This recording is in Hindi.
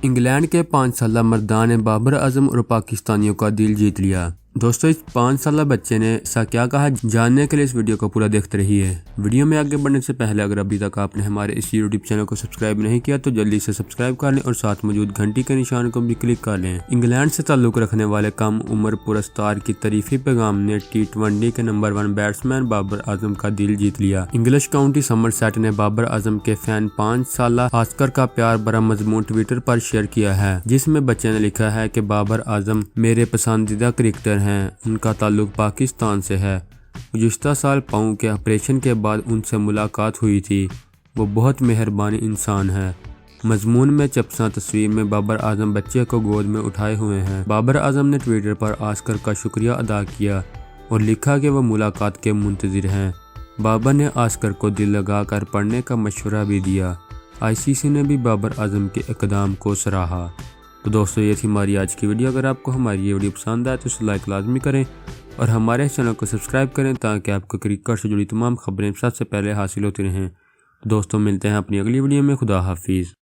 इंग्लैंड के 5 साला मर्दान ने बाबर आजम और पाकिस्तानियों का दिल जीत लिया। दोस्तों, इस 5 साला बच्चे ने ऐसा क्या कहा, जानने के लिए इस वीडियो को पूरा देखते रहिए। वीडियो में आगे बढ़ने से पहले अगर अभी तक आपने हमारे इस यूट्यूब चैनल को सब्सक्राइब नहीं किया तो जल्दी से सब्सक्राइब कर लें और साथ मौजूद घंटी के निशान को भी क्लिक कर लें। इंग्लैंड से ताल्लुक रखने वाले कम उम्र पुरस्कार की तारीफी पैगाम ने T20 के नंबर 1 बैट्समैन बाबर आजम का दिल जीत लिया। इंग्लिश काउंटी समरसेट ने बाबर आजम के फैन 5 साला ऑस्कर का प्यार भरा मजमून ट्विटर पर शेयर किया है, जिसमें बच्चे ने लिखा है कि बाबर आजम मेरे पसंदीदा क्रिकेटर हैं। उनका ताल्लुक पाकिस्तान से है। गुज़िश्ता साल पाँव के ऑपरेशन के बाद उनसे मुलाकात हुई थी। वो बहुत मेहरबानी इंसान है। मजमून में चपसा तस्वीर में बाबर आजम बच्चे को गोद में उठाए हुए हैं। बाबर आजम ने ट्विटर पर ऑस्कर का शुक्रिया अदा किया और लिखा कि वह मुलाकात के मुंतज़िर हैं। बाबर ने ऑस्कर को दिल लगा कर पढ़ने का मशवरा भी दिया। ICC ने भी बाबर आजम के इक़दाम को सराहा। तो दोस्तों, ये थी हमारी आज की वीडियो। अगर आपको हमारी ये वीडियो पसंद आए तो इसे लाइक लाजमी करें और हमारे चैनल को सब्सक्राइब करें ताकि आपको क्रिकेट से जुड़ी तमाम खबरें सबसे पहले हासिल होती रहें। दोस्तों, मिलते हैं अपनी अगली वीडियो में। खुदा हाफिज़।